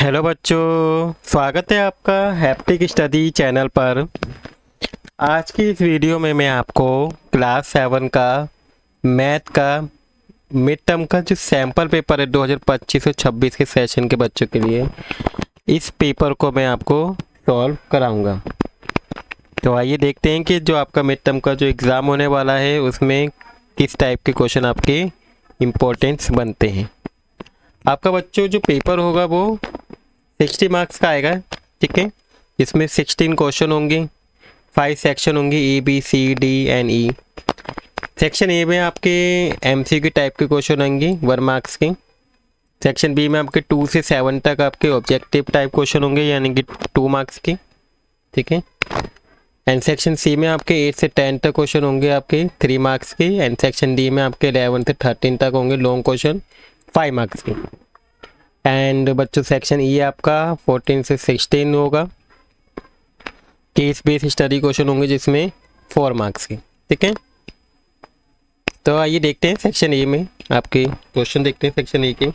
Hello बच्चों, स्वागत है आपका हैप्टिक स्टडी चैनल पर। आज की इस वीडियो में मैं आपको क्लास 7 का मैथ का मिड टर्म का जो सैम्पल पेपर है 2025 और 26 के सेशन के बच्चों के लिए, इस पेपर को मैं आपको सॉल्व कराऊंगा। तो आइए देखते हैं कि जो आपका मिड टर्म का जो एग्ज़ाम होने वाला है उसमें किस टाइप के क्वेश्चन आपके इम्पोर्टेंस बनते हैं। आपका बच्चों जो पेपर होगा वो 60 मार्क्स का आएगा, ठीक है। इसमें 16 क्वेश्चन होंगे, 5 सेक्शन होंगे, A B C D and E. Section A में आपके एमसीक्यू टाइप के क्वेश्चन होंगे 1 मार्क्स के। सेक्शन बी में आपके 2 से 7 तक आपके ऑब्जेक्टिव टाइप क्वेश्चन होंगे यानी कि 2 मार्क्स के, ठीक है। एंड सेक्शन सी में आपके 8 से 10 तक क्वेश्चन होंगे आपके 3 मार्क्स के। एंड सेक्शन डी में आपके 11 से 13 तक होंगे लॉन्ग क्वेश्चन 5 मार्क्स के। एंड बच्चों सेक्शन ई आपका 14 से 16 होगा, केस बेस्ड स्टडी क्वेश्चन होंगे जिसमें 4 मार्क्स के, ठीक है। तो आइए देखते हैं सेक्शन ए में आपके क्वेश्चन देखते हैं। सेक्शन ए के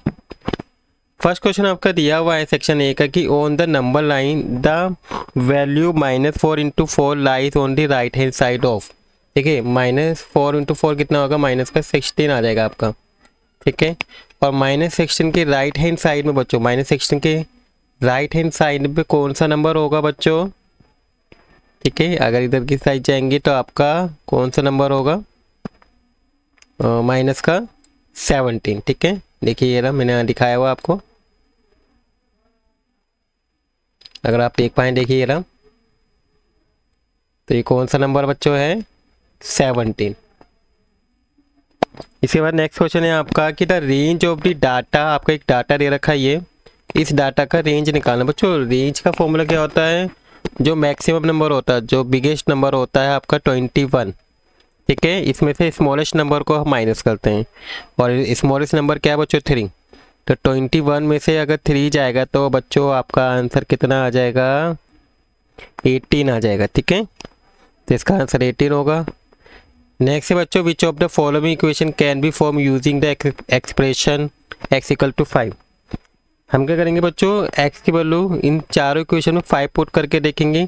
फर्स्ट क्वेश्चन आपका दिया हुआ है सेक्शन ए का कि on the number line the value -4 × 4 lies on the right hand side of, ठीक है। -4 × 4 कितना होगा, माइनस का 16 आ जाएगा आपका, ठीक है। और -16 के राइट हैंड साइड में बच्चों, -16 के राइट हैंड साइड पे कौन सा नंबर होगा बच्चों, ठीक है। अगर इधर की साइड जाएंगे तो आपका कौन सा नंबर होगा, माइनस का 17, ठीक है। देखिए ये रहा, मैंने दिखाया हुआ आपको, अगर आप देख पाए देखिए ये रहा। तो ये कौन सा नंबर बच्चों है, 17। इसके बाद नेक्स्ट क्वेश्चन है आपका कि the range of the data, आपका एक डाटा दे रखा है, ये इस डाटा का रेंज निकालना। बच्चों रेंज का फॉर्मूला क्या होता है, जो मैक्सिमम नंबर होता है, जो बिगेस्ट नंबर होता है आपका 21, ठीक है। इसमें से स्मॉलेस्ट नंबर को हम माइनस करते हैं और स्मॉलेस्ट नंबर क्या है बच्चों, 3। तो 21 में से अगर 3 जाएगा तो बच्चों आपका आंसर कितना आ जाएगा, 18 आ जाएगा, ठीक है। तो इसका आंसर 18 होगा। नेक्स्ट है बच्चों which of the following equation can be form using the expression x = 5। हम क्या करेंगे बच्चों, x की वैल्यू इन चारों इक्वेशन में 5 पुट करके देखेंगे,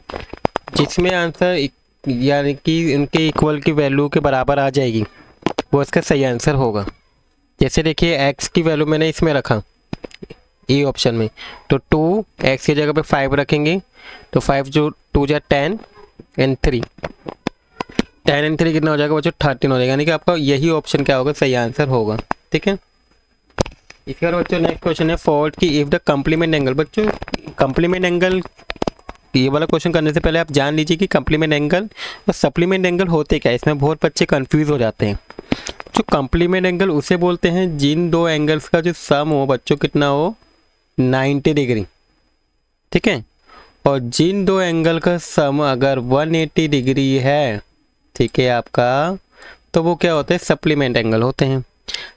जिसमें आंसर यानी कि उनके इक्वल की वैल्यू के बराबर आ जाएगी, वो इसका सही आंसर होगा। जैसे देखिए x की वैल्यू मैंने इसमें रखा ए ऑप्शन में, तो 2 x की जगह पे 5 रखेंगे, तो 5 जो 2 जा 10 एंड 3, 10 एंड 3 कितना हो जाएगा बच्चों, 13 हो जाएगा, यानी कि आपका यही ऑप्शन क्या होगा, सही आंसर होगा, ठीक है। इसके बाद बच्चों नेक्स्ट क्वेश्चन है फोर्थ की इफ द कम्प्लीमेंट एंगल। बच्चों कम्प्लीमेंट एंगल, ये वाला क्वेश्चन करने से पहले आप जान लीजिए कि कम्प्लीमेंट एंगल और सप्लीमेंट एंगल होते क्या है, इसमें बहुत बच्चे कंफ्यूज हो जाते हैं। जो कम्प्लीमेंट एंगल उसे बोलते हैं जिन दो एंगल्स का जो सम हो बच्चों कितना हो, 90 डिग्री, ठीक है। और जिन दो एंगल का सम अगर 180 डिग्री है, ठीक है आपका, तो वो क्या होते हैं, सप्लीमेंट एंगल होते हैं।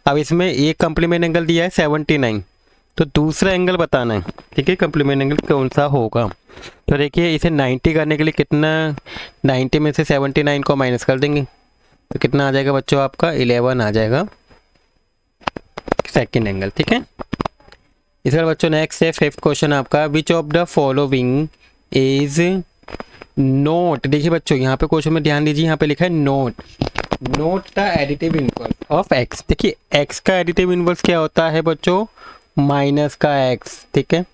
अब इसमें एक कम्प्लीमेंट एंगल दिया है 79, तो दूसरा एंगल बताना है, ठीक है, कम्प्लीमेंट एंगल कौन सा होगा। तो देखिए इसे 90 करने के लिए कितना, 90 में से 79 को माइनस कर देंगे, तो कितना आ जाएगा बच्चों आपका 11 आ जाएगा सेकेंड एंगल, ठीक है। इसका बच्चों नेक्स्ट है फिफ्थ क्वेश्चन आपका which of the following is note. देखिए बच्चों यहाँ पे क्वेश्चन में ध्यान दीजिए, यहाँ पे लिखा है note the additive inverse of x। देखिए x का एडिटिव इनवर्स क्या होता है बच्चों, माइनस का x, ठीक है।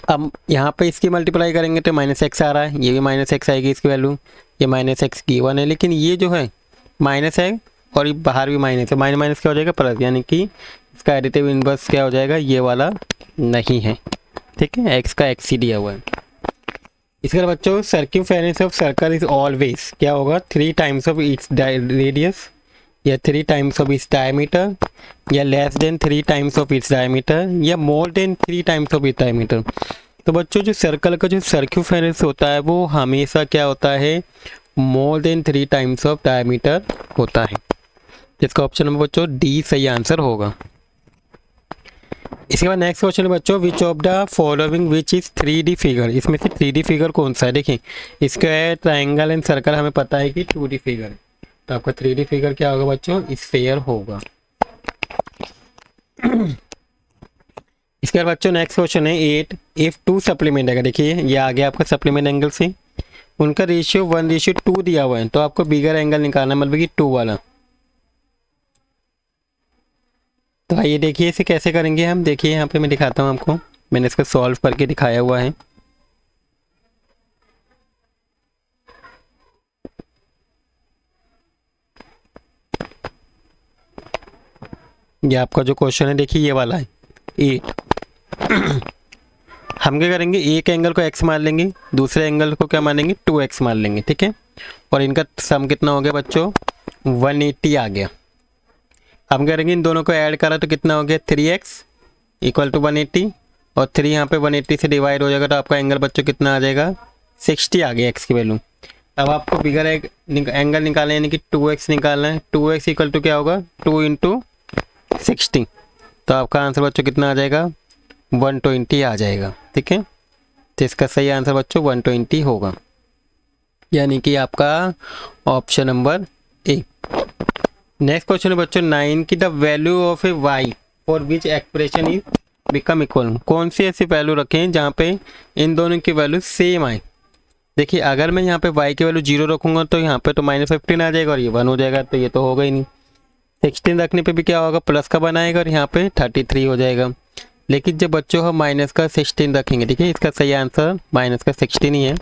अब यहाँ पे इसकी मल्टीप्लाई करेंगे तो -x आ रहा है, ये भी -x आएगी इसकी वैल्यू, ये -x की 1 है, लेकिन ये जो है माइनस है और ये बाहर भी माइनस है, माइनस क्या हो जाएगा प्लस, यानी कि इसका एडिटिव इनवर्स क्या हो जाएगा, ये वाला नहीं है, ठीक है। x का x ही दिया हुआ है। इसके बाद बच्चों circumference of circle is always क्या होगा, 3 टाइम्स ऑफ इट्स रेडियस, या 3 टाइम्स ऑफ इट्स डायमीटर, या less than 3 times of its diameter, या more than 3 times of its diameter. तो बच्चों जो सर्कल का जो सर्कमफेरेंस होता है वो हमेशा क्या होता है, मोर देन 3 टाइम्स ऑफ डायमीटर होता है, जिसका ऑप्शन नंबर बच्चों डी सही आंसर होगा। इसके बाद नेक्स्ट क्वेश्चन है बच्चों which of the following which is 3D figure. इसमें से 3D फिगर कौन सा है, देखिए इसका ट्राइंगल एंड सर्कल हमें पता है कि 2D फिगर है, तो आपका 3D फिगर क्या होगा बच्चों, स्फीयर होगा। इसके बाद बच्चों नेक्स्ट क्वेश्चन है 8, इफ टू सप्लीमेंट, अगर देखिए ये आ गया आपका सप्लीमेंट एंगल से, उनका रेशियो 1:2 दिया हुआ है, तो आपको बिगर एंगल निकालना, मतलब कि 2 वाला। तो आइए देखिए इसे कैसे करेंगे हम। देखिए यहाँ पे मैं दिखाता हूँ आपको, मैंने इसको सॉल्व करके दिखाया हुआ है। ये आपका जो क्वेश्चन है देखिए ये वाला है 8। हम क्या करेंगे, एक एंगल को x मान लेंगे, दूसरे एंगल को क्या मानेंगे 2x मान लेंगे, ठीक है। और इनका सम कितना हो गया बच्चों 180 आ गया। हम करेंगे इन दोनों को ऐड करा तो कितना हो गया 3x इक्वल टू 180, और 3 यहाँ पे 180 से डिवाइड हो जाएगा तो आपका एंगल बच्चों कितना आ जाएगा 60 आ गया x की वैल्यू। अब आपको बिगर एंगल निकालना है, यानी कि 2x निकालना है। 2x इक्वल टू क्या होगा 2 × 60, तो आपका आंसर बच्चों कितना आ जाएगा 120 आ जाएगा, ठीक है। तो इसका सही आंसर बच्चों 120 होगा, यानी कि आपका option number A. Next question है बच्चों 9 की the value of A Y for which expression is become equal. कौन सी ऐसी वैल्यू रखें जहाँ पे इन दोनों की वैल्यू सेम आए। देखिए अगर मैं यहाँ पे y की वैल्यू 0 रखूँगा तो यहाँ पे तो -15 आ जाएगा और ये 1 हो जाएगा, तो ये तो होगा ही नहीं। 16 रखने पे भी क्या होगा प्लस का बनाएगा और यहाँ पे 33 हो जाएगा। लेकिन जब बच्चों हम माइनस का 16 रखेंगे, ठीक है, इसका सही आंसर माइनस का 16 ही है।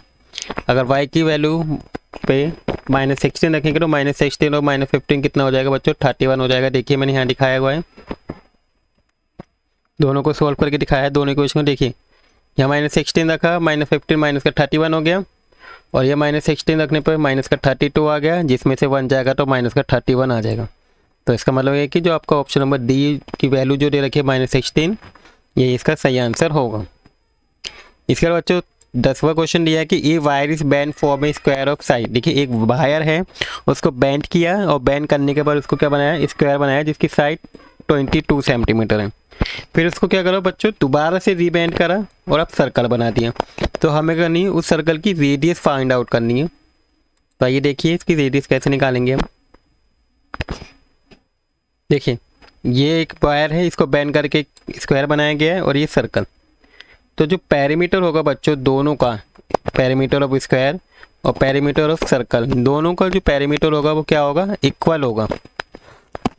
अगर y की वैल्यू पे -16 रखेंगे तो -16 और -15 कितना हो जाएगा बच्चों 31 हो जाएगा। देखिए मैंने यहाँ दिखाया हुआ है, दोनों को सॉल्व करके दिखाया है, दोनों इक्वेशन को। देखिए यहाँ -16 रखा, -15 माइनस का 31 हो गया, और ये -16 रखने पर माइनस का 32 आ गया, जिसमें से 1 जाएगा तो माइनस का 31 आ जाएगा। तो इसका मतलब है कि जो आपका ऑप्शन नंबर डी की वैल्यू जो दे रखी है -16, ये इसका सही आंसर होगा। इसके बाद बच्चों 10वां क्वेश्चन दिया है कि a wire is bent form a square of side. देखिए एक वायर है, उसको बैंड किया और बैंड करने के बाद उसको क्या बनाया स्क्वायर बनाया, जिसकी साइड 22 सेंटीमीटर है। फिर उसको क्या करो बच्चों दोबारा से रीबैंड करा और अब सर्कल बना दिया। तो हमें करनी है उस सर्कल की रेडियस फाइंड आउट करनी है। तो आइए देखिए इसकी रेडियस कैसे निकालेंगे हम। देखिए ये एक वायर है, इसको बैंड करके स्क्वायर बनाया गया है, और ये सर्कल। तो जो पेरीमीटर होगा बच्चों दोनों का, पेरीमीटर ऑफ स्क्वायर और पेरीमीटर ऑफ सर्कल, दोनों का जो पेरीमीटर होगा वो क्या होगा इक्वल होगा।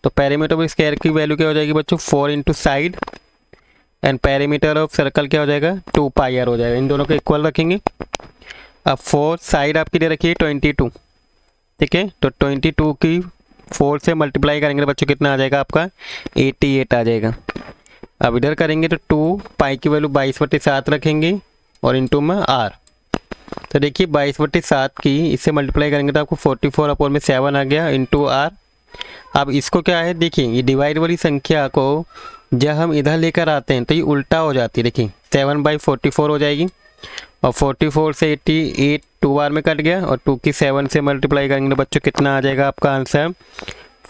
तो पेरीमीटर ऑफ स्क्वायर की वैल्यू क्या हो जाएगी बच्चों 4 × side, and perimeter of circle क्या हो जाएगा 2πr हो जाएगा। इन दोनों को इक्वल रखेंगे। अब 4 साइड आपकी दे रखी है 22, ठीक है, तो 22 की 4 से मल्टीप्लाई करेंगे तो बच्चों कितना आ जाएगा आपका 88 आ जाएगा। अब इधर करेंगे तो 2π की वैल्यू 22/7 रखेंगे और इनटू में r। तो देखिए 22/7 की इससे मल्टीप्लाई करेंगे तो आपको 44/7 आ गया इंटू r। अब इसको क्या है देखिए ये डिवाइड वाली संख्या को जब हम इधर लेकर आते हैं तो ये उल्टा हो जाती है। देखिए 7/44 हो जाएगी, और 44 से 88 2 बार में कट गया, और 2 की 7 से मल्टीप्लाई करेंगे तो बच्चों कितना आ जाएगा आपका आंसर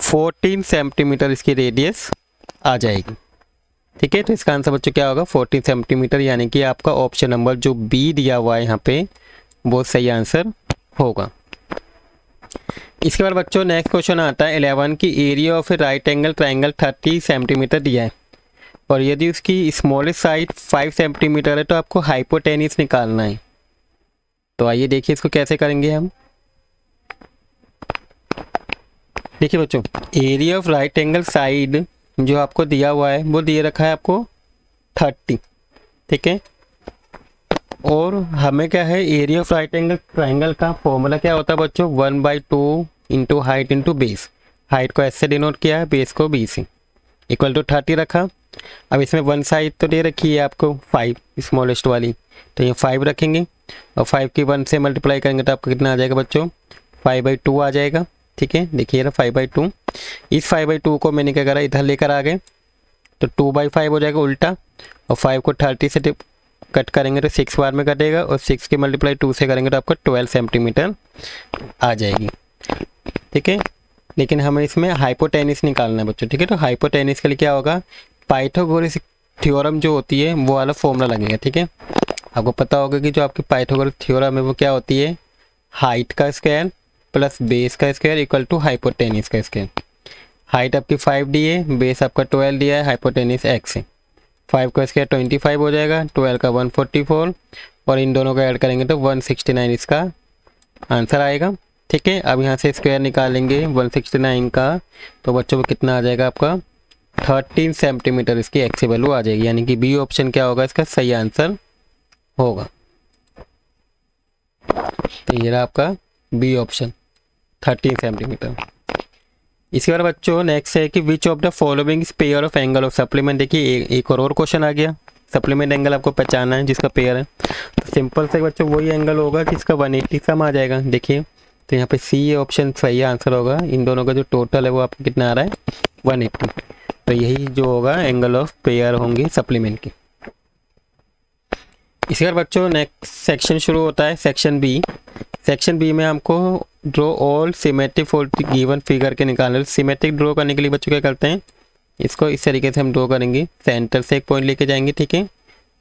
14 सेंटीमीटर इसकी रेडियस आ जाएगी, ठीक है। तो इसका आंसर बच्चों क्या होगा 14 सेंटीमीटर, यानी कि आपका ऑप्शन नंबर जो बी दिया हुआ है यहाँ पे वो सही आंसर होगा। इसके बाद बच्चों नेक्स्ट क्वेश्चन आता है 11 की area of A right angle triangle 30 centimetre दिया है, और यदि उसकी स्मॉलेस्ट साइड 5 सेंटीमीटर है तो आपको हाइपोटेनिस निकालना है। तो आइए देखिए इसको कैसे करेंगे हम। देखिए बच्चों area of right angle side जो आपको दिया हुआ है वो दिए रखा है आपको 30, ठीक है। और हमें क्या है area of right angle triangle का फॉर्मूला क्या होता है बच्चों 1/2 into height into base. Height को ऐसे डिनोट किया है, बेस को बी से, इक्वल टू 30 रखा। अब इसमें वन साइड तो दे रखी है आपको 5 स्मॉलेस्ट वाली, तो ये 5 रखेंगे और 5 की 1 से मल्टीप्लाई करेंगे तो आपको कितना आ जाएगा बच्चों 5/2 आ जाएगा, ठीक है। देखिए ना 5/2, इस 5/2 को मैंने क्या करा इधर लेकर आ गए तो 2/5 हो जाएगा उल्टा, और 5 को 30 से कट करेंगे तो 6 बार में कटेगा, और 6 की मल्टीप्लाई 2 से करेंगे तो आपको 12 सेंटीमीटर आ जाएगी, ठीक है। लेकिन हमें इसमें हाइपोटेनिस निकालना है बच्चों, ठीक है। तो हाइपोटेनिस के लिए क्या होगा पाइथागोरस थ्योरम जो होती है वो वाला फॉर्मूला लगेगा, ठीक है। आपको पता होगा कि जो आपकी पाइथागोरस थ्योरम है वो क्या होती है हाइट का स्क्वायर प्लस बेस का स्क्वायर इक्वल टू हाइपोटेनिस का स्क्वायर। हाइट आपकी 5 दी है, बेस आपका 12 दिया है, हाइपोटेनिस x है। 5 का स्क्वायर 25 हो जाएगा, 12 का 144 और इन दोनों को ऐड करेंगे तो 169 इसका आंसर आएगा। ठीक है, अब यहाँ से स्क्वायर निकालेंगे 169 का, तो बच्चों को कितना आ जाएगा आपका 13 सेंटीमीटर इसकी एक्स वैल्यू आ जाएगी, यानी कि बी ऑप्शन क्या होगा इसका सही आंसर होगा। तो ये रहा आपका बी ऑप्शन 13 सेंटीमीटर। इसके बाद बच्चों नेक्स्ट है कि which of the following is pair of angle of supplement. देखिए एक और क्वेश्चन आ गया, सप्लीमेंट एंगल आपको पहचानना है जिसका पेयर है, तो सिंपल से बच्चों वही एंगल होगा जिसका 180 सम आ जाएगा। देखिए तो यहाँ पे सी ऑप्शन सही आंसर होगा, इन दोनों का जो टोटल है वो आपको कितना आ रहा है 180, तो यही जो होगा एंगल ऑफ पेयर होंगे सप्लीमेंट की। इसके बाद बच्चों नेक्स्ट सेक्शन शुरू होता है सेक्शन बी। सेक्शन बी में हमको draw all symmetric for given figure के निकालने। सिमेट्रिक ड्रॉ करने के लिए बच्चों क्या करते हैं, इसको इस तरीके से हम ड्रॉ करेंगे, सेंटर से एक पॉइंट लेके जाएंगे, ठीक है,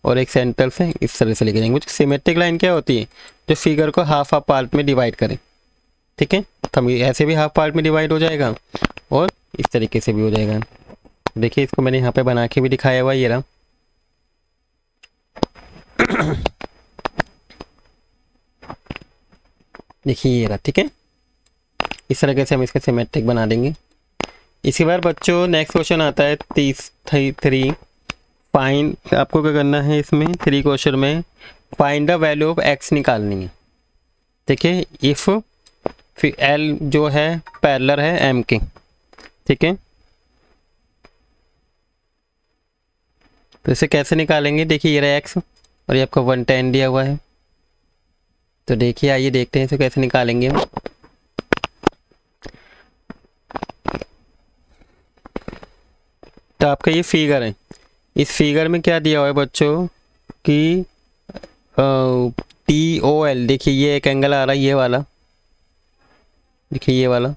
और एक सेंटर से इस तरह से लेके जाएंगे। सिमेट्रिक लाइन क्या होती है, जो फिगर को हाफ हाफ पार्ट में डिवाइड करें, ठीक है, तो हम ऐसे भी हाफ पार्ट में डिवाइड हो जाएगा और इस तरीके से भी हो जाएगा। देखिए इसको मैंने यहाँ पे बना के भी दिखाया हुआ, ये रहा। देखिए ये रहा, ठीक है, इस तरीके से हम इसका सिमेट्रिक बना देंगे। इसके बाद बच्चों नेक्स्ट क्वेश्चन आता है 3 फाइंड, आपको क्या करना है इसमें 3 क्वेश्चन में find the value of x निकालनी है। देखिए इफ एल जो है पैरेलल है एम के, ठीक है, तो इसे कैसे निकालेंगे। देखिए ये रहा एक्स और ये आपका 110 दिया हुआ है, तो देखिए आइए देखते हैं इसे कैसे निकालेंगे। तो आपका ये फिगर है, इस फिगर में क्या दिया हुआ है बच्चों कि TOL, देखिए ये एक एंगल आ रहा है, ये वाला, देखिए ये वाला,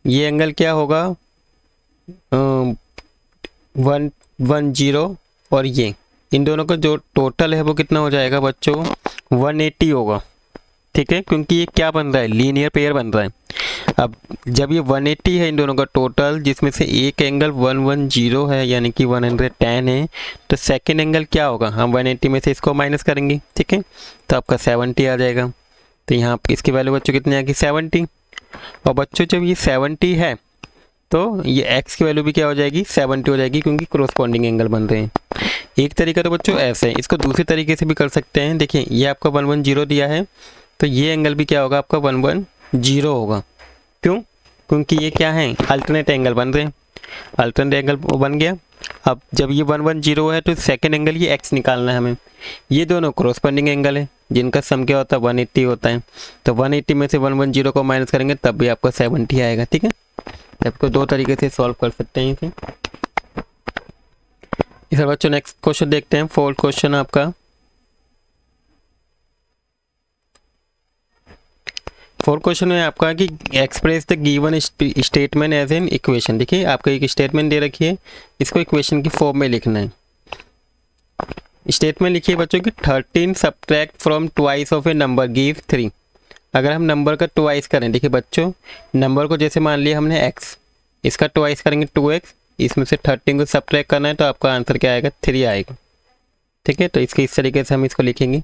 ये एंगल क्या होगा 110 और ये इन दोनों का जो टोटल है वो कितना हो जाएगा बच्चों 180 होगा, ठीक है, क्योंकि ये क्या बन रहा है लीनियर पेयर बन रहा है। अब जब ये 180 है इन दोनों का टोटल, जिसमें से एक एंगल 110 है यानी कि 110 है, तो सेकंड एंगल क्या होगा, हम 180 में से इसको माइनस करेंगे, ठीक है, तो आपका 70 आ जाएगा। तो यहाँ इसकी वैल्यू बच्चों कितनी आएगी 70, और बच्चों जब ये 70 है तो ये x की वैल्यू भी क्या हो जाएगी 70 हो जाएगी, क्योंकि क्रॉसपॉन्डिंग एंगल बन रहे हैं। एक तरीका तो बच्चों ऐसे है, इसको दूसरे तरीके से भी कर सकते हैं। देखिए ये आपका 110 दिया है, तो ये एंगल भी क्या होगा आपका 110 होगा। क्यों, क्योंकि ये क्या है अल्टरनेट एंगल बन रहे हैं, अल्टरनेट एंगल बन गया। अब जब ये 110 है तो सेकंड एंगल ये x निकालना है हमें। ये दोनों क्रॉसपॉन्डिंग एंगल है जिनका सम क्या होता है 180 होता है, तो 180 में से 110 को माइनस करेंगे तब भी आपको 70 आएगा, ठीक है। आपको दो तरीके से सॉल्व कर सकते हैं इसे। इस बच्चों नेक्स्ट क्वेश्चन देखते हैं, 4th क्वेश्चन आपका। 4th क्वेश्चन में आपका कि express the given statement as an equation. देखिए आपको एक स्टेटमेंट दे रखी है, इसको इक्वेशन की फॉर्म में लिखना है। स्टेटमेंट लिखिए बच्चों कि 13 subtract from twice of A number give 3। अगर हम नंबर का ट्वाइस करें, देखिए बच्चों नंबर को जैसे मान लिया हमने x, इसका ट्वाइस करेंगे 2x, इसमें से 13 को सब्ट्रैक्ट करना है तो आपका आंसर क्या आएगा 3 आएगा, ठीक है। तो इसके इस तरीके से हम इसको लिखेंगे।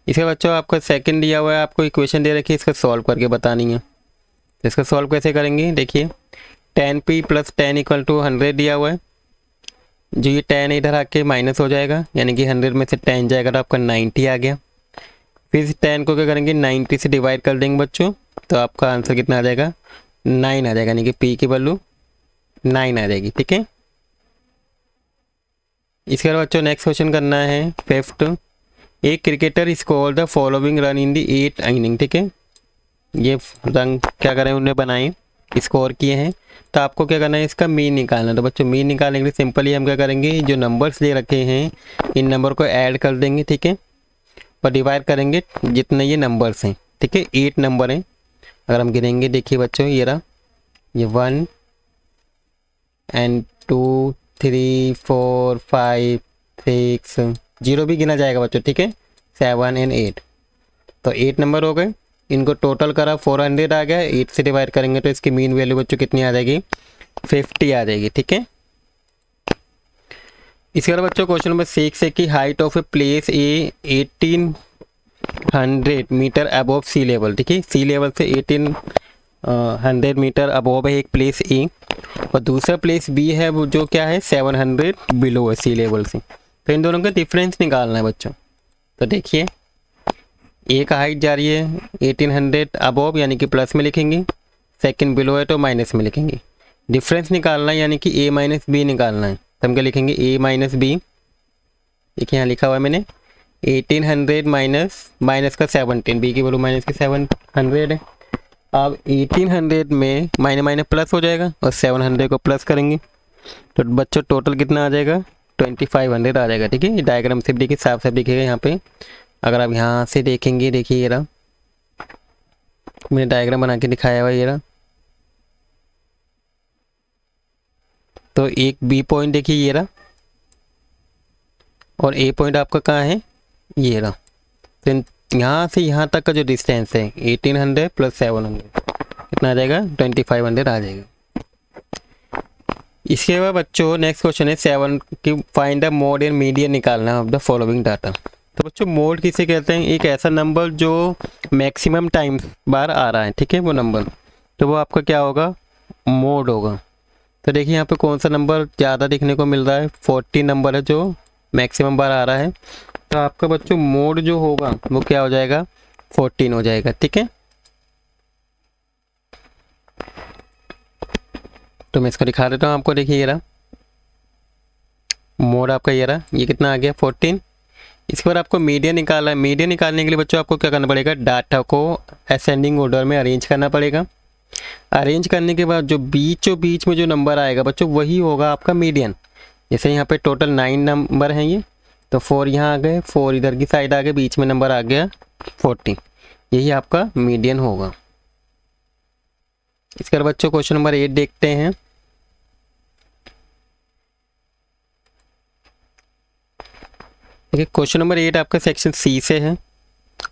इसके बच्चों आपका सेकंड दिया हुआ है, आपको इक्वेशन दे रखी है, इसका सॉल्व करके बतानी है। तो इसका सॉल्व कैसे करेंगे, देखिए 10p + 10 = 100 दिया हुआ है, जो ये 10 इधर आके माइनस हो जाएगा, यानी कि 100 में से 10 जाएगा तो आपका 90 आ गया। फिर 10 को क्या करेंगे 90 से डिवाइड कर देंगे बच्चों, तो आपका आंसर कितना आ जाएगा 9 आ जाएगा, यानी कि p की वैल्यू 9 आ जाएगी, ठीक है। इसके बाद बच्चों नेक्स्ट क्वेश्चन करना है 5th। एक cricketer score the following run in the 8th inning, ठीक है, ये रन क्या करें उन्हें बनाए स्कोर किए हैं, तो आपको क्या करना है इसका मीन निकालना है। तो बच्चों मीन निकालने के लिए सिंपली हम क्या करेंगे, जो नंबर्स दे रखे हैं इन नंबर को ऐड कर देंगे, ठीक है, और डिवाइड करेंगे जितने ये नंबर्स हैं, ठीक है, 8 नंबर हैं। अगर हम गिनेंगे देखिए बच्चों ये रहा, ये 1 and 2 3 4 5 6, 0 भी गिना जाएगा बच्चों, ठीक है, 7 and 8, तो 8 नंबर हो गए। इनको टोटल करा 400 आ गया, 8 से डिवाइड करेंगे तो इसकी मीन वैल्यू बच्चों कितनी आ जाएगी 50 आ जाएगी, ठीक है। इसके बाद बच्चों क्वेश्चन नंबर 6 है कि height of a place a 1800 metre above sea level. ठीक है, सी लेवल से 1800 मीटर अबोव है एक प्लेस ए, और दूसरा प्लेस बी है वो जो क्या है 700 बिलो है सी लेवल से। तो इन दोनों का डिफरेंस निकालना है बच्चों। तो देखिए ए का हाइट जा रही है 1800 अबोव यानी कि प्लस में लिखेंगे, सेकंड बिलो है तो माइनस में लिखेंगे। डिफरेंस निकालना है यानी कि ए माइनस बी निकालना है, तो हम क्या लिखेंगे ए माइनस बी। देखिए यहाँ लिखा हुआ है मैंने 1800 माइनस का 17, बी की वैल्यू माइनस की 700 है। अब 1800 में माइनस प्लस हो जाएगा और 700 को प्लस करेंगे तो बच्चों टोटल कितना आ जाएगा 2500 आ जाएगा। ठीक है, डायग्राम से देखिए साफ साफ दिखेगा यहाँ पे। अगर आप यहाँ से देखेंगे, देखिए ये रहा, मैंने डायग्राम बना के दिखाया हुआ ये रहा। तो एक बी पॉइंट देखिए ये रहा, और ए पॉइंट आपका कहाँ है ये रहा। तो यहाँ से यहाँ तक का जो डिस्टेंस है 1800 प्लस 700 कितना आ जाएगा 2500 आ जाएगा। इसके बाद बच्चों नेक्स्ट क्वेश्चन है 7 कि find the mode and median निकालना ऑफ द फॉलोइंग डाटा। तो बच्चों मोड किसे कहते हैं, एक ऐसा नंबर जो मैक्सिमम टाइम्स बार आ रहा है। ठीक है, वो नंबर तो वो आपका क्या होगा मोड होगा। तो देखिए यहाँ पे कौन सा नंबर ज़्यादा देखने को मिल रहा है, 40 नंबर है जो मैक्सिमम बार आ रहा है। तो आपका बच्चों मोड जो होगा वो क्या हो जाएगा 14 हो जाएगा। ठीक है, तो मैं इसको दिखा देता हूँ आपको। देखिए ये रहा मोड आपका, ये रहा, ये कितना आ गया 14। इसके बाद आपको मीडियन निकालना है। मीडियन निकालने के लिए बच्चों आपको क्या करना पड़ेगा, डाटा को असेंडिंग ऑर्डर में अरेंज करना पड़ेगा। अरेंज करने के बाद जो बीच में जो नंबर आएगा बच्चों वही होगा आपका मीडियन। जैसे यहाँ पे टोटल 9 नंबर हैं ये, तो 4 यहाँ आ गए, 4 इधर की साइड आ गए, बीच में नंबर आ गया 40, यही आपका मीडियन होगा। इसके बाद बच्चों क्वेश्चन नंबर 8 देखते हैं। देखिए क्वेश्चन नंबर 8 आपका सेक्शन सी से है,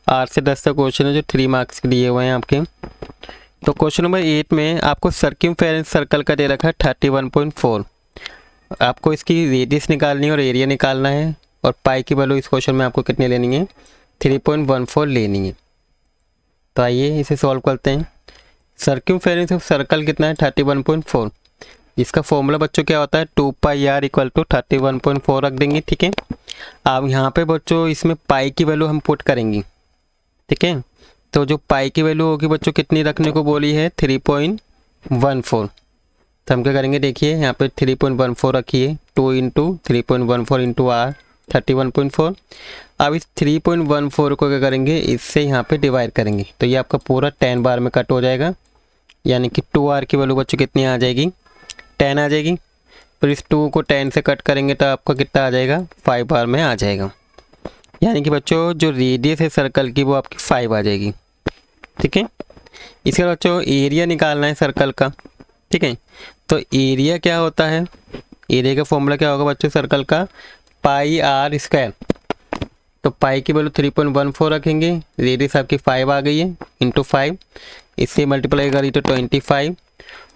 8 से 10 तक क्वेश्चन है जो 3 मार्क्स के दिए हुए हैं आपके। तो क्वेश्चन नंबर 8 में आपको सर्कमफेरेंस सर्कल का दे रखा है 31.4। आपको इसकी रेडियस निकालनी है और एरिया निकालना है, और पाई की वैल्यू इस क्वेश्चन में आपको कितनी लेनी है 3.14 लेनी है। तो आइए इसे सॉल्व करते हैं। सर्कमफेरेंस ऑफ सर्कल कितना है 31.4, जिसका फॉर्मूला बच्चों क्या होता है 2πr इक्वल टू 31.4 रख देंगे। ठीक है, अब यहाँ पे बच्चों इसमें पाई की वैल्यू हम पुट करेंगे। ठीक है, तो जो पाई की वैल्यू होगी बच्चों कितनी रखने को बोली है 3.14। तो हम क्या करेंगे, देखिए यहाँ पे 3.14 रखिए, 2 इंटू 3.14 इंटू आर 31.4। अब इस 3.14 को क्या करेंगे, इससे यहाँ पे डिवाइड करेंगे, तो ये आपका पूरा 10 बार में कट हो जाएगा, यानी कि 2r की वैल्यू बच्चों कितनी आ जाएगी 10 आ जाएगी। फिर इस 2 को 10 से कट करेंगे तो आपका कितना आ जाएगा 5 बार में आ जाएगा, यानी कि बच्चों जो रेडियस है सर्कल की वो आपकी 5 आ जाएगी। ठीक है, इसके बाद बच्चों एरिया निकालना है सर्कल का। ठीक है, तो एरिया क्या होता है, एरिया का फॉर्मूला क्या होगा बच्चों सर्कल का पाई आर स्क्वायर। तो पाई की वैल्यू 3.14 रखेंगे, रेडियस आपकी 5 आ गई है, इंटू 5, इससे मल्टीप्लाई करिए तो 25,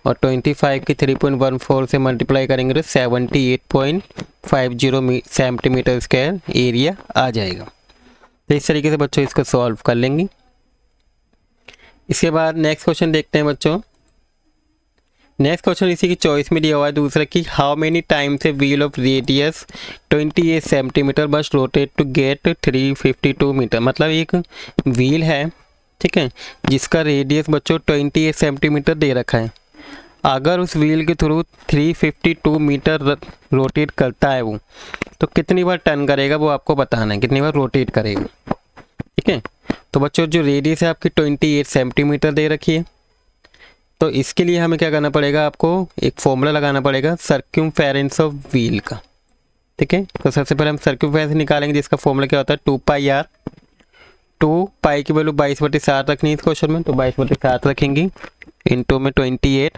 और 25 की 3.14 से मल्टीप्लाई करेंगे तो 78.50 सेंटीमीटर स्क्वायर एरिया आ जाएगा। तो इस तरीके से बच्चों इसको सॉल्व कर लेंगे। इसके बाद नेक्स्ट क्वेश्चन देखते हैं बच्चों। नेक्स्ट क्वेश्चन इसी की चॉइस में दिया हुआ है दूसरा कि how many times a wheel of radius 28 centimetre बस रोटेट टू गेट 352 मीटर। मतलब एक व्हील है, ठीक है, जिसका रेडियस बच्चों 28 सेंटीमीटर दे रखा है। अगर उस व्हील के थ्रू 352 मीटर रोटेट करता है वो, तो कितनी बार टर्न करेगा वो आपको बताना है, कितनी बार रोटेट करेगा। ठीक है, तो बच्चों जो रेडियस है आपकी 28 सेंटीमीटर दे रखी है, तो इसके लिए हमें क्या करना पड़ेगा, आपको एक फॉर्मूला लगाना पड़ेगा सर्कमफेरेंस ऑफ व्हील का। ठीक है, तो सबसे पहले हम सर्कमफेरेंस निकालेंगे, जिसका फॉर्मूला क्या होता है 2πr। 2 पाई की वैल्यू 22/7 रखनी है इस क्वेश्चन में, तो 22/7 रखेंगे, इंटू में 28।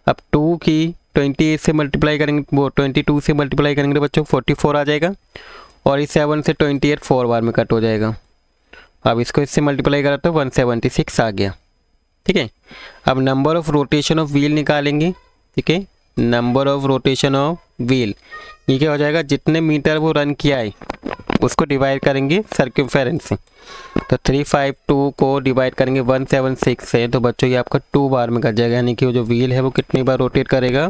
अब 2 की 28 से मल्टीप्लाई करेंगे, वो 22 से मल्टीप्लाई करेंगे तो बच्चों 44 आ जाएगा, और इस 7 से 28 4 बार में कट हो जाएगा। अब इसको इससे मल्टीप्लाई करा तो 176 आ गया। ठीक है, अब number of rotation of wheel निकालेंगे। ठीक है, number of rotation of wheel, ये क्या हो जाएगा, जितने मीटर वो रन किया है उसको डिवाइड करेंगे सर्कमफेरेंस से। तो 352 को डिवाइड करेंगे 176 से, तो बच्चों ये आपका 2 बार में कट जाएगा, यानी कि वो जो व्हील है वो कितनी बार रोटेट करेगा,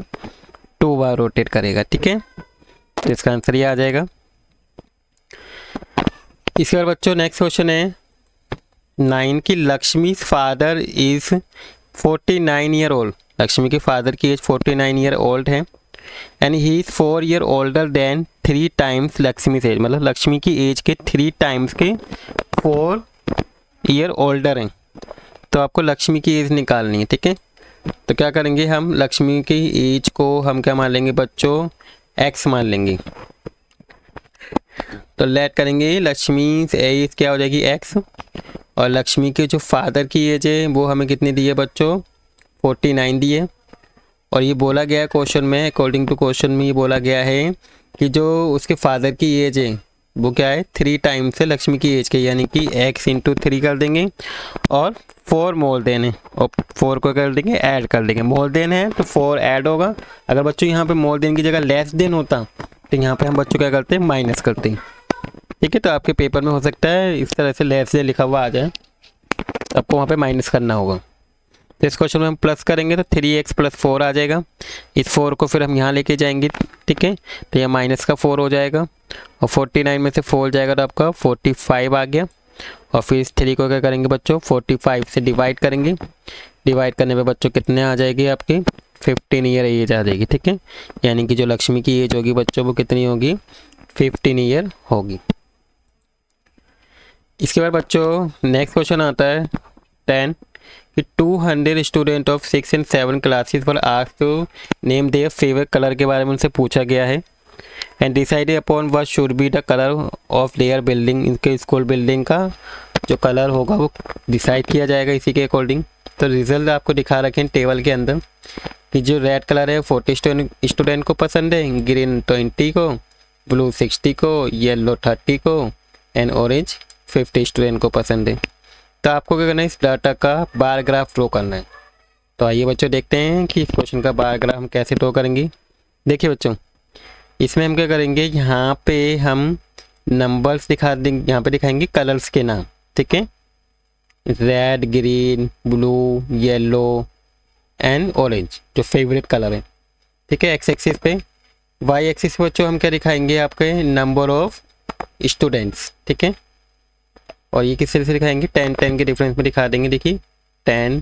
2 बार रोटेट करेगा। ठीक है, तो इसका आंसर ये आ जाएगा। इसके बाद बच्चों नेक्स्ट क्वेश्चन है 9 की Lakshmi father is 49 year old, Lakshmi के फादर की एज 49 ईयर ओल्ड है and he is 4 year older than 3 times Lakshmi age, मतलब लक्ष्मी की एज के 3 टाइम्स के 4 ईयर ओल्डर हैं। तो आपको लक्ष्मी की एज निकालनी है। ठीक है, तो क्या करेंगे हम, लक्ष्मी की एज को हम क्या मान लेंगे बच्चों, एक्स मान लेंगे। तो लेट करेंगे लक्ष्मी एज क्या हो जाएगी एक्स, और लक्ष्मी के जो फादर की एज है वो हमें कितनी दी है बच्चों, 49 दी है। और ये बोला गया है क्वेश्चन में, अकॉर्डिंग टू क्वेश्चन में ये बोला गया है कि जो उसके फादर की एज है वो क्या है 3 टाइम्स है लक्ष्मी की एज के, यानी कि x इंटू 3 कर देंगे और 4 मोल देन है, और 4 को कर देंगे ऐड कर देंगे। मोल देन है तो 4 ऐड होगा। अगर बच्चों यहाँ पे मोल देन की जगह लेस देन होता तो यहाँ पे हम बच्चों क्या करते हैं, माइनस करते हैं। ठीक है, तो आपके पेपर में हो सकता है इस तरह से लेस देन लिखा हुआ आ जाए, आपको वहाँ पे माइनस करना होगा। तो इस क्वेश्चन में हम प्लस करेंगे तो 3x + 4 आ जाएगा। इस 4 को फिर हम यहाँ लेके जाएंगे। ठीक है, तो यह माइनस का 4 हो जाएगा और 49 में से 4 जाएगा तो आपका 45 आ गया। और फिर इस 3 को क्या करेंगे बच्चों, 45 से डिवाइड करेंगे। डिवाइड करने पे बच्चों कितने आ जाएगी आपकी, 15 ईयर एज आ जाएगी। ठीक है, यानी कि जो लक्ष्मी की एज होगी बच्चों वो कितनी होगी, 15 ईयर होगी। इसके बाद बच्चों नेक्स्ट क्वेश्चन आता है 10 कि 200 स्टूडेंट ऑफ 6 and 7 क्लासेस पर asked to name their favourite colour के बारे में उनसे पूछा गया है and decided upon what should be the colour of their building, इनके स्कूल बिल्डिंग का जो कलर होगा वो डिसाइड किया जाएगा इसी के अकॉर्डिंग। तो रिजल्ट आपको दिखा रखे हैं टेबल के अंदर कि जो रेड कलर है 40 स्टूडेंट को पसंद है, ग्रीन 20 को, ब्लू 60 को, येलो 30 को एंड ऑरेंज 50 स्टूडेंट को पसंद है। तो आपको क्या करना है, इस डाटा का बार ग्राफ ड्रॉ करना है। तो आइए बच्चों देखते हैं कि इस क्वेश्चन का बार ग्राफ हम कैसे ड्रॉ करेंगे। देखिए बच्चों, इसमें हम क्या करेंगे, यहाँ पे हम नंबर्स दिखा देंगे, यहाँ पे दिखाएंगे कलर्स के नाम। ठीक है, red, green, blue, yellow and orange जो फेवरेट कलर है। ठीक है, एक्स एक्सिस पे। वाई एक्सिस पे बच्चों हम क्या दिखाएंगे, आपके नंबर ऑफ स्टूडेंट्स। ठीक है, और ये किस तरह से दिखाएंगे, 10 के डिफरेंस में दिखा देंगे। देखिए 10,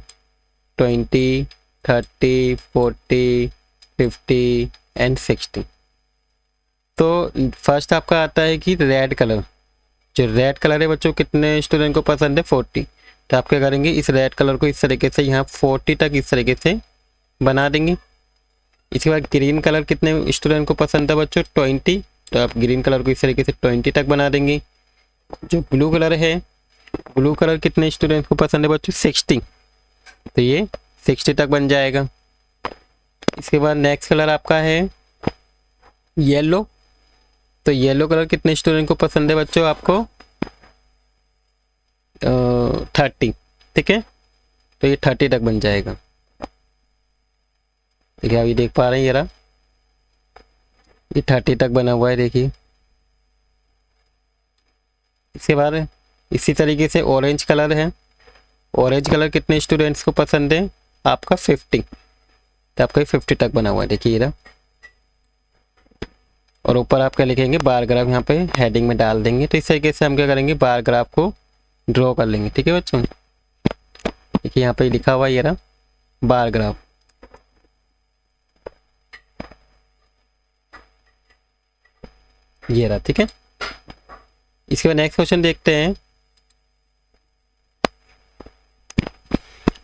20, 30, 40, 50 एंड 60। तो फर्स्ट आपका आता है कि रेड कलर, जो रेड कलर है बच्चों कितने स्टूडेंट को पसंद है, 40। तो आप क्या करेंगे, इस रेड कलर को इस तरीके से यहाँ 40 तक इस तरीके से बना देंगे। इसके बाद ग्रीन कलर कितने स्टूडेंट को पसंद है बच्चों, 20। तो आप ग्रीन कलर को इस तरीके से 20 तक बना देंगे। जो ब्लू कलर है, ब्लू कलर कितने स्टूडेंट को पसंद है बच्चों, 60। तो ये 60 तक बन जाएगा। इसके बाद नेक्स्ट कलर आपका है येलो। तो येलो कलर कितने स्टूडेंट को पसंद है बच्चों, आपको 30। ठीक है, तो ये 30 तक बन जाएगा। देखिए अभी देख पा रहे हैं, ये रहा, ये 30 तक बना हुआ है। देखिए इसके बाद इसी तरीके से ऑरेंज कलर है। ऑरेंज कलर कितने स्टूडेंट्स को पसंद है, आपका 50। तो आपका 50 तक बना हुआ है। देखिए इधर, और ऊपर आप क्या लिखेंगे, बार ग्राफ यहाँ पे हेडिंग में डाल देंगे। तो इस तरीके से हम क्या करेंगे, बार ग्राफ को ड्रॉ कर लेंगे। ठीक है बच्चों, देखिए यहाँ पे लिखा हुआ ये रहा बार ग्राफ। ये रहा। ठीक है, इसके बाद नेक्स्ट क्वेश्चन देखते हैं।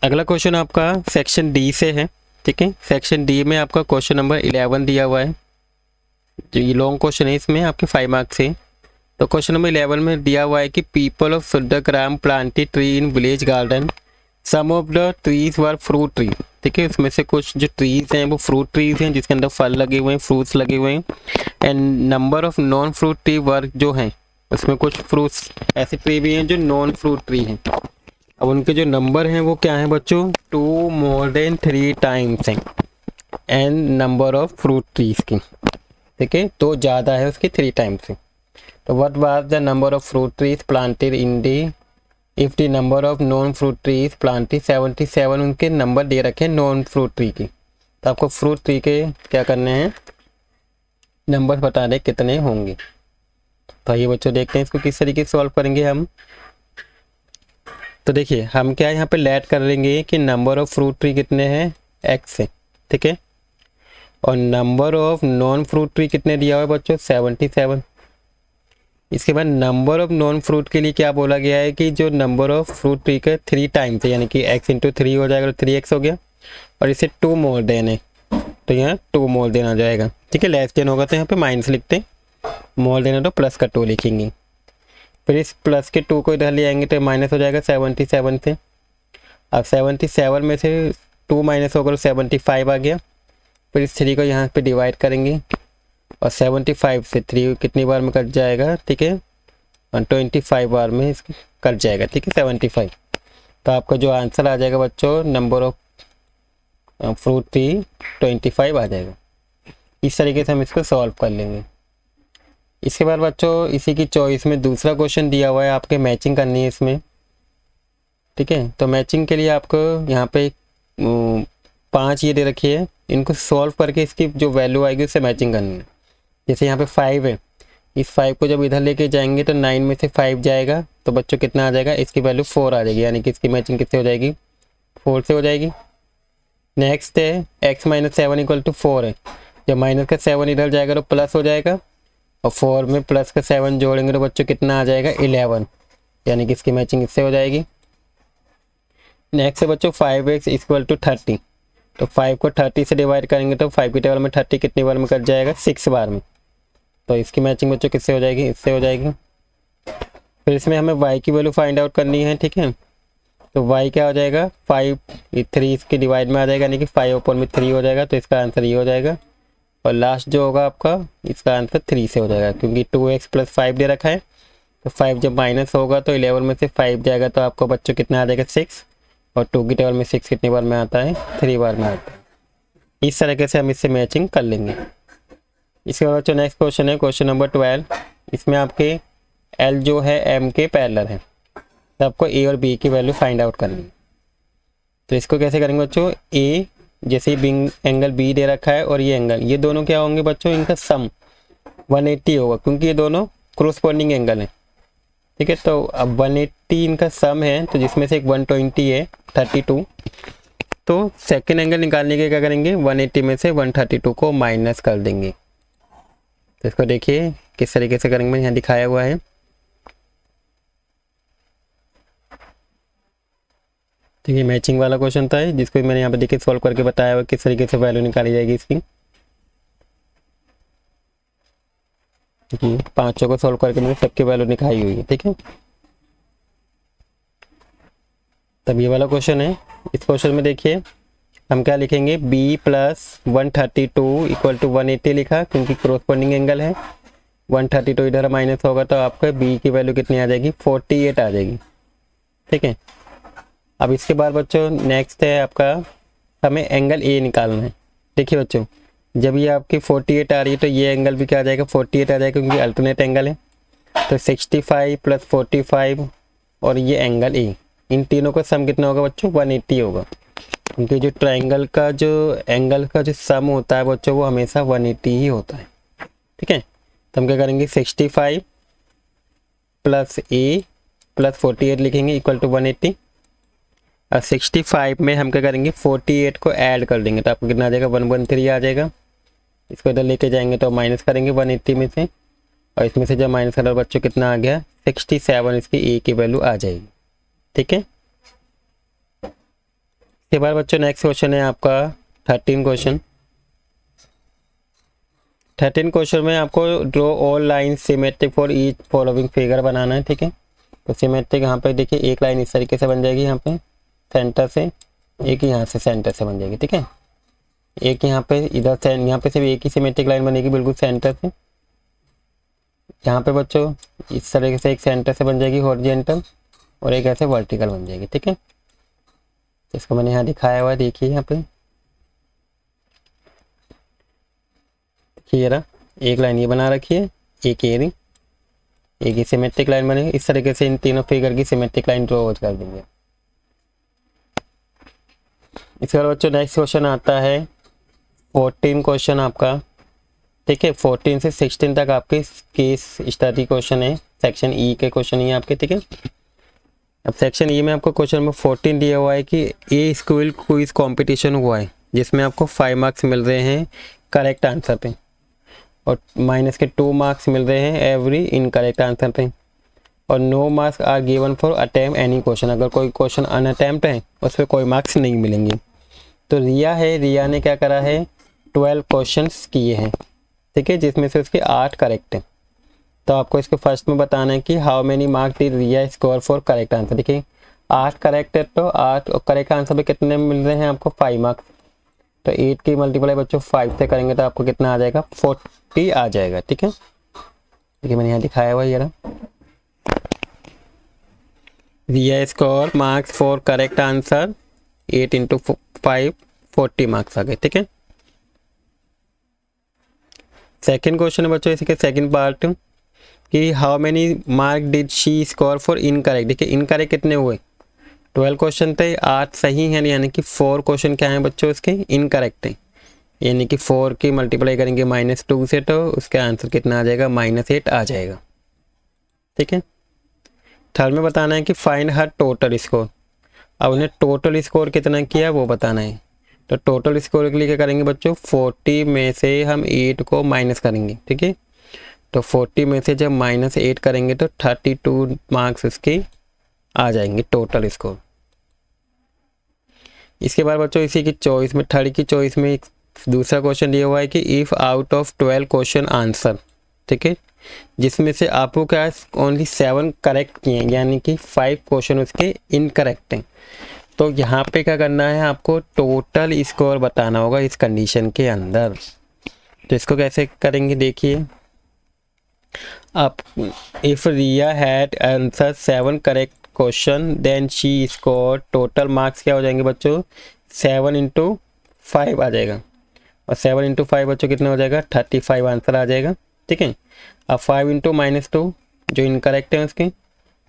अगला क्वेश्चन आपका सेक्शन डी से है। ठीक है, सेक्शन डी में आपका क्वेश्चन नंबर 11 दिया हुआ है। जो ये लॉन्ग क्वेश्चन है, इसमें आपके 5 मार्क्स से। तो क्वेश्चन नंबर 11 में दिया हुआ है कि people of Sundargram planted tree in village garden, some of the trees were fruit tree. ठीक है, उसमें से कुछ जो ट्रीज हैं वो फ्रूट ट्रीज हैं जिसके अंदर फल लगे हुए हैं, फ्रूट्स लगे हुए हैं। And number of non fruit tree were जो हैं उसमें कुछ फ्रूट्स ऐसे ट्री भी हैं जो नॉन फ्रूट ट्री हैं। अब उनके जो नंबर हैं वो क्या हैं बच्चों, 2 more than 3 टाइम्स हैं। An number of fruit trees की, ठीक है, तो ज़्यादा है उसकी 3 टाइम्स से। तो what was the number of fruit trees planted in the if the number of non fruit trees planted 77, उनके नंबर दे रखे हैं नॉन फ्रूट ट्री की। तो आपको फ्रूट ट्री के क्या करने हैं, नंबर बताने कितने होंगे। तो ये बच्चों देखते हैं इसको किस तरीके से सॉल्व करेंगे हम। तो देखिए हम क्या यहाँ पे लेट कर लेंगे कि नंबर ऑफ फ्रूट ट्री कितने हैं एक्स से, ठीक है, और number of non fruit tree कितने दिया हुआ है बच्चों 77। इसके बाद नंबर ऑफ नॉन फ्रूट के लिए क्या बोला गया है कि जो नंबर ऑफ फ्रूट ट्री का 3 टाइम्स है, यानी कि x इंटू 3 हो जाएगा, 3x हो गया, और इसे 2 मोर देन है, तो यहाँ 2 मोर देन आ जाएगा, ठीक है। लेस देन होगा तो यहाँ पे माइनस लिखते हैं, मोर देन है तो प्लस का 2 लिखेंगे। फिर इस प्लस के 2 को इधर ले आएंगे तो माइनस हो जाएगा 77 से। अब 77 में से 2 माइनस होगा तो 75 आ गया। फिर इस 3 को यहाँ पे डिवाइड करेंगे और 75 से 3 कितनी बार में कट जाएगा, ठीक है, 25 बार में कट जाएगा, ठीक है, 75। तो आपका जो आंसर आ जाएगा बच्चों नंबर ऑफ फ्रूट ट्री 25 आ जाएगा। इस तरीके से हम इसको सॉल्व कर लेंगे। इसके बाद बच्चों इसी की चॉइस में दूसरा क्वेश्चन दिया हुआ है, आपके मैचिंग करनी है इसमें, ठीक है। तो मैचिंग के लिए आपको यहाँ पे 5 ये दे रखी है, इनको सॉल्व करके इसकी जो वैल्यू आएगी उससे मैचिंग करनी है। जैसे यहाँ पे 5 है, इस 5 को जब इधर लेके जाएंगे तो 9 में से 5 जाएगा तो बच्चों कितना आ जाएगा, इसकी वैल्यू 4 आ जाएगी, यानी कि इसकी मैचिंग किससे हो जाएगी, 4 से हो जाएगी। नेक्स्ट है x माइनस 7 इक्वल टू 4 है, जब माइनस का 7 इधर जाएगा तो प्लस हो जाएगा, और 4 में प्लस का 7 जोड़ेंगे तो बच्चों कितना आ जाएगा 11, यानी कि इसकी मैचिंग इससे हो जाएगी। नेक्स्ट है बच्चों 5x इक्वल टू 30, तो 5 को 30 से डिवाइड करेंगे तो 5 की टेबल में 30 कितनी बार में कट जाएगा 6 बार में, तो इसकी मैचिंग बच्चों किससे हो जाएगी, इससे हो जाएगी। फिर इसमें हमें y की वैल्यू फाइंड आउट करनी है, ठीक है। तो y क्या हो जाएगा 5, 3 इसके डिवाइड में आ जाएगा, यानी कि 5 ऊपर में 3 हो जाएगा, तो इसका आंसर ये हो जाएगा। और लास्ट जो होगा आपका इसका आंसर 3 से हो जाएगा, क्योंकि 2x प्लस 5 दे रखा है, तो 5 जब माइनस होगा तो 11 में से 5 जाएगा तो आपको बच्चों कितना आ जाएगा 6, और 2 की टेबल में 6 कितनी बार में आता है 3 बार में आता है। इस तरीके से हम इससे मैचिंग कर लेंगे। इसके बाद बच्चों नेक्स्ट क्वेश्चन है क्वेश्चन नंबर 12। इसमें आपके L जो है M के पैरेलल है, तो आपको A और B की वैल्यू फाइंड आउट करनी है। तो इसको कैसे करेंगे बच्चों, A जैसे बिंग एंगल B दे रखा है और ये एंगल, ये दोनों क्या होंगे बच्चों, इनका सम 180 होगा, क्योंकि ये दोनों क्रोस्पॉन्डिंग एंगल है, ठीक है। तो अब 180 इनका सम है, तो जिसमें से एक 120 है 32, तो सेकेंड एंगल निकालने के क्या करेंगे 180 में से 132 को माइनस कर देंगे। तो इसको देखिए किस तरीके से करेंगे, यहाँ दिखाया हुआ है। ठीक है, मैचिंग वाला क्वेश्चन था जिसको मैंने यहाँ पे देखिए सॉल्व करके बताया हुआ किस तरीके से वैल्यू निकाली जाएगी इसकी। देखिए 5 को सॉल्व करके मैंने सबकी वैल्यू निकाली हुई है, ठीक है। तब ये वाला क्वेश्चन है, इस क्वेश्चन में देखिए हम क्या लिखेंगे, b प्लस 132 इक्वल टू 180 लिखा, क्योंकि क्रोस्पॉन्डिंग एंगल है। 132 इधर माइनस होगा तो आपका b की वैल्यू कितनी आ जाएगी 48 आ जाएगी, ठीक है। अब इसके बाद बच्चों नेक्स्ट है आपका, हमें एंगल a निकालना है। देखिए बच्चों जब ये आपकी 48 आ रही है तो ये एंगल भी क्या आ जाएगा 48 आ जाएगा, क्योंकि अल्टरनेट एंगल है। तो 65 प्लस 45 और ये एंगल a, इन तीनों का सम कितना होगा बच्चों 180 होगा, क्योंकि जो ट्राइंगल का जो एंगल का जो सम होता है बच्चों वो हमेशा 180 ही होता है, ठीक है। तो हम क्या करेंगे 65 प्लस a प्लस 48 लिखेंगे इक्वल टू 180। और 65 में हम क्या करेंगे 48 को ऐड कर देंगे तो आपको कितना आ जाएगा 113 आ जाएगा। इसको इधर लेके जाएंगे तो माइनस करेंगे 180 में से, और इसमें से जब माइनस करें बच्चों कितना आ गया 67, इसकी a की वैल्यू आ जाएगी, ठीक है। इसके बाद बच्चों नेक्स्ट क्वेश्चन है आपका 13 क्वेश्चन। 13 क्वेश्चन में आपको draw all line symmetric for each following figure बनाना है, ठीक है। तो सिमेट्रिक यहाँ पे देखिए एक लाइन इस तरीके से बन जाएगी, यहाँ पे सेंटर से, एक यहाँ से सेंटर से बन जाएगी, ठीक है। एक यहाँ पे इधर से, यहाँ पे सिर्फ एक ही सिमेट्रिक लाइन बनेगी बिल्कुल सेंटर से। यहाँ पे बच्चों इस तरीके से एक सेंटर से बन जाएगी हॉरिजॉन्टल, और एक ऐसे वर्टिकल बन जाएगी, ठीक है। इसको मैंने यहाँ दिखाया हुआ है, देखिए यहाँ पे देखिए रहा, एक लाइन ये बना रखी है, एक ये रही, एक ही सिमेट्रिक लाइन बनेगी। इस तरीके से इन तीनों फिगर की सिमेट्रिक लाइन ड्रॉ कर देंगे। इसके बाद बच्चों नेक्स्ट क्वेश्चन आता है 14 क्वेश्चन आपका, ठीक है। 14 से 16 तक आपके केस स्टडी क्वेश्चन है, सेक्शन ई के क्वेश्चन ही आपके, ठीक है। अब सेक्शन ई में आपको क्वेश्चन नंबर 14 दिया हुआ है कि ए स्कूल क्विज कंपटीशन हुआ है जिसमें आपको 5 मार्क्स मिल रहे हैं करेक्ट आंसर पे, और माइनस के 2 मार्क्स मिल रहे हैं एवरी इनकरेक्ट आंसर पे, और no marks are given for attempt any question. अगर कोई क्वेश्चन अनअटेम्प्ट है उस पर कोई मार्क्स नहीं मिलेंगे। तो रिया है, रिया ने क्या करा है, 12 क्वेश्चंस किए हैं, ठीक है, जिसमें से उसके 8 करेक्ट हैं। तो आपको इसके फर्स्ट में बताना है कि how many marks did Riya score for correct answer. देखिए 8 करेक्ट है तो 8 करेक्ट आंसर पे कितने मिल रहे हैं आपको, 5 मार्क्स। तो 8 की मल्टीप्लाई बच्चों 5 से करेंगे तो आपको कितना आ जाएगा, 40 आ जाएगा, ठीक है। देखिए मैंने यहाँ दिखाया हुआ ये रहा, Riya score marks for correct answer 8 into 5 40 marks आ गए, ठीक है। सेकेंड क्वेश्चन है बच्चों इसके सेकेंड पार्ट कि how many mark did she score for incorrect. देखिए इनकरेक्ट कितने हुए, 12 क्वेश्चन थे, 8 सही हैं, यानी कि 4 क्वेश्चन क्या हैं बच्चों इसके इनकरेक्ट हैं, यानी कि 4 की मल्टीप्लाई करेंगे -2 से तो उसका आंसर कितना आ जाएगा, -8 आ जाएगा, ठीक है। थर्ड में बताना है कि फाइंड हर टोटल स्कोर। अब उन्हें टोटल स्कोर कितना किया वो बताना है। तो टोटल स्कोर के लिए क्या करेंगे बच्चों, 40 में से हम 8 को माइनस करेंगे, ठीक है। तो 40 में से जब -8 करेंगे तो 32 मार्क्स उसके आ जाएंगे टोटल स्कोर। इसके बाद बच्चों इसी की चॉइस में, थर्ड की चॉइस में एक दूसरा क्वेश्चन दिया हुआ है कि if out of 12 question answer, ठीक है, जिसमें से आपको क्या ओनली 7 करेक्ट किए हैं, यानी कि 5 क्वेश्चन उसके इनकरेक्ट हैं। तो यहाँ पे क्या करना है, आपको टोटल स्कोर बताना होगा इस कंडीशन के अंदर। तो इसको कैसे करेंगे देखिए, आप if Riya had answer 7 correct question then she score, total marks क्या हो जाएंगे बच्चों, 7 इंटू 5 आ जाएगा, और 7 इंटू 5 बच्चों कितना हो जाएगा, 35 आंसर आ जाएगा, ठीक है। अब 5 इंटू -2 जो इनकरेक्ट है उसके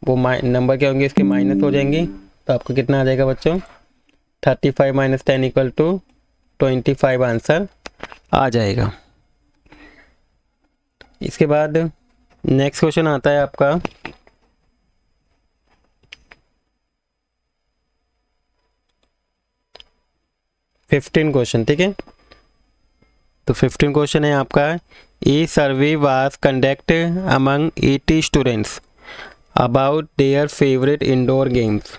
वो नंबर क्या होंगे इसके माइनस हो जाएंगे, तो आपको कितना आ जाएगा बच्चों, 35 - 10 इक्वल टू 25 आंसर आ जाएगा। इसके बाद नेक्स्ट क्वेश्चन आता है आपका 15 क्वेश्चन, ठीक है। तो 15 क्वेश्चन है आपका, a survey was conduct among 80 students about their favourite indoor games.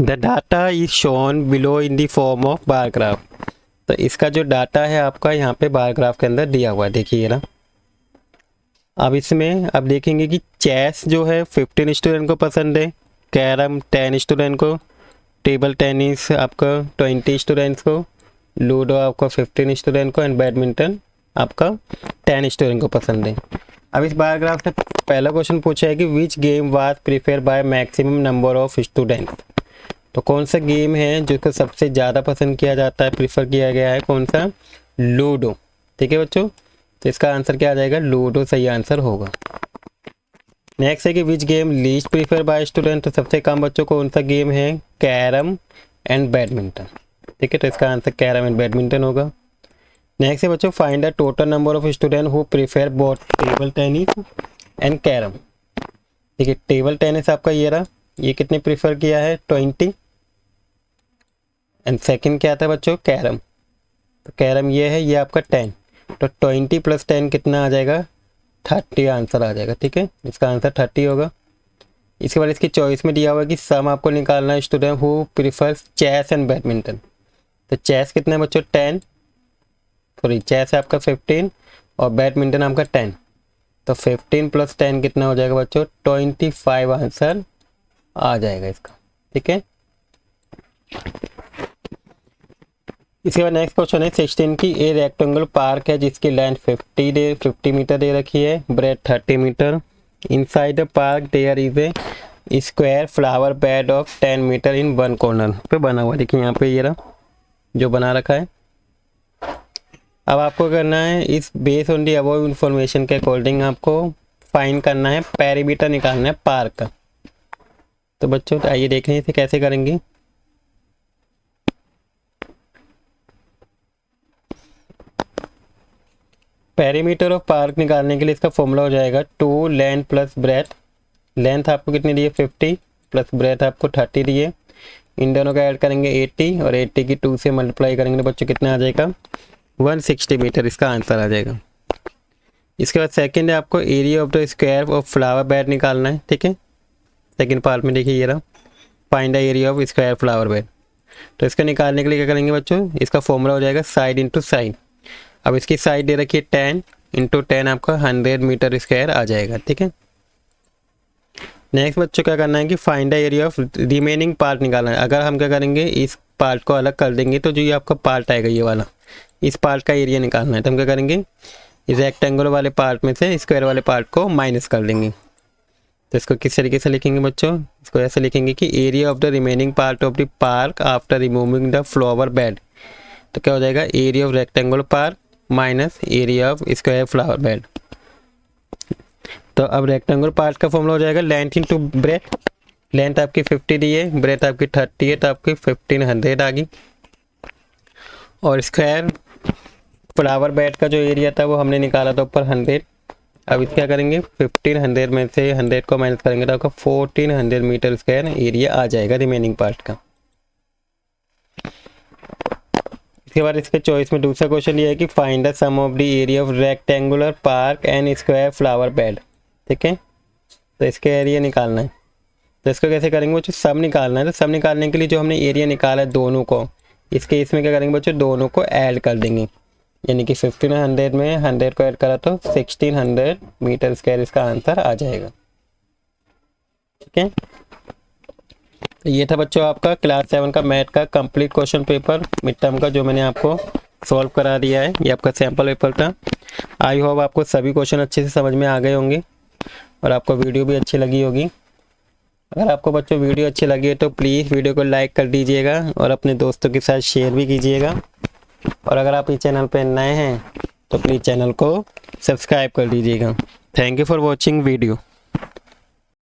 The data is shown below in the form of bar graph. तो इसका जो डाटा है आपका यहाँ पे बार ग्राफ के अंदर दिया हुआ है, देखिए ना। अब इसमें अब देखेंगे कि चेस जो है 15 स्टूडेंट को पसंद है, कैरम 10 स्टूडेंट को, टेबल टेनिस आपका 20 स्टूडेंट्स को, लूडो आपका 15 स्टूडेंट को, एंड बैडमिंटन आपका 10 स्टूडेंट को पसंद है। अब इस बार ग्राफ से पहला क्वेश्चन पूछा है कि which game was prefer by maximum number of students. तो कौन सा गेम है जिसको सबसे ज़्यादा पसंद किया जाता है, प्रीफर किया गया है, कौन सा, लूडो, ठीक है बच्चों। तो इसका आंसर क्या आ जाएगा, लूडो सही आंसर होगा। नेक्स्ट है कि which game least prefer by student. तो सबसे कम बच्चों को कौन सा गेम है, कैरम एंड बैडमिंटन, ठीक है। तो इसका आंसर कैरम एंड बैडमिंटन होगा। नेक्स्ट है बच्चों find the total number of student who prefer both table tennis and carrom. देखिए टेबल टेनिस आपका ये रहा, ये कितने प्रीफर किया है, 20, एंड सेकंड क्या था बच्चों, कैरम। तो कैरम ये है, ये आपका 10, तो 20 + 10 कितना आ जाएगा, 30 आंसर आ जाएगा, ठीक है। इसका आंसर 30 होगा। इसके बाद इसकी चॉइस में दिया हुआ है कि सम आपको निकालना है student who prefers chess and badminton. तो चेस कितना है बच्चों, 10, सॉरी चेस है आपका 15 और बैडमिंटन आपका 10। तो 15 + 10 कितना हो जाएगा बच्चों, 25 आंसर आ जाएगा इसका, ठीक है। इसके बाद नेक्स्ट क्वेश्चन है 16 की, ए रेक्टेंगल पार्क है जिसकी लेंथ 50 मीटर दे रखी है, ब्रेड 30 मीटर। Inside the park there is a square flower bed of 10 metre in one corner पे बना हुआ। देखिए यहाँ पे ये रहा जो बना रखा है। अब आपको करना है इस base on the above information के अकॉर्डिंग आपको फाइंड करना है पेरीमीटर निकालना है पार्क का। तो बच्चों आइए देख लें इसे कैसे करेंगे। पेरीमीटर ऑफ पार्क निकालने के लिए इसका फॉर्मूला हो जाएगा 2 लेंथ प्लस ब्रेथ। लेंथ आपको कितनी दी है 50 प्लस ब्रेथ आपको 30 दी है। इन दोनों का ऐड करेंगे 80 और 80 की 2 से मल्टीप्लाई करेंगे तो बच्चों कितना आ जाएगा 160 मीटर इसका आंसर आ जाएगा। इसके बाद सेकंड है आपको area of the square of flower bed निकालना है। ठीक है, सेकंड पार्ट में देखिए ये रहा find the area of square flower bed. तो इसका निकालने के लिए क्या करेंगे बच्चों, इसका फॉर्मूला हो जाएगा साइड इंटू साइड। अब इसकी साइड दे रखी है 10 इंटू 10 आपका 100 मीटर स्क्वायर आ जाएगा। ठीक है, नेक्स्ट बच्चों क्या करना है कि find the area of remaining part निकालना है। अगर हम क्या करेंगे इस पार्ट को अलग कर देंगे तो जो ये आपका पार्ट आएगा ये वाला, इस पार्ट का एरिया निकालना है। तो हम क्या करेंगे इस रेक्टेंगुलर वाले पार्ट में से स्क्वायर वाले पार्ट को माइनस कर देंगे। तो इसको किस तरीके से लिखेंगे बच्चों, इसको ऐसे लिखेंगे कि area of the remaining part of the park after removing the flower bed. तो क्या हो जाएगा area of rectangular park minus area of square flower bed. तो अब रेक्टेंगुलर पार्ट का फॉर्मूला हो जाएगा लेंथ इंटू ब्रेथ। लेंथ आपकी 50 दी है, ब्रेथ आपकी 30 है, तो आपकी 1500 आ गई। और स्क्वायर फ्लावर बेड का जो एरिया था वो हमने निकाला था ऊपर 100। अब इस क्या करेंगे 1500 में से 100 को माइनस करेंगे तो आपका 1400 मीटर स्क्वायर एरिया आ जाएगा रिमेनिंग पार्ट का। इसके बाद इसके चॉइस में दूसरा क्वेश्चन ये है कि find the sum of the area of rectangular park and square flower bed. ठीक है, तो इसके एरिया निकालना है। तो इसको कैसे करेंगे बच्चों, सब निकालना है। तो सब निकालने के लिए जो हमने एरिया निकाला है दोनों को, इसके इसमें क्या करेंगे बच्चों दोनों को ऐड कर देंगे। यानी कि 1500 में 100 को ऐड करा तो 1600 मीटर स्क्वायर इसका आंसर आ जाएगा। ठीक है, तो ये था बच्चों आपका क्लास 7 का मैथ का complete question paper mid term का, जो मैंने आपको सॉल्व करा दिया है। ये आपका सैम्पल पेपर था। आई होप आपको सभी क्वेश्चन अच्छे से समझ में आ गए होंगे और आपको वीडियो भी अच्छी लगी होगी। अगर आपको बच्चों वीडियो अच्छी लगी है तो प्लीज़ वीडियो को लाइक कर दीजिएगा और अपने दोस्तों के साथ शेयर भी कीजिएगा। और अगर आप इस चैनल पर नए हैं तो प्लीज़ चैनल को सब्सक्राइब कर दीजिएगा। Thank you for watching video.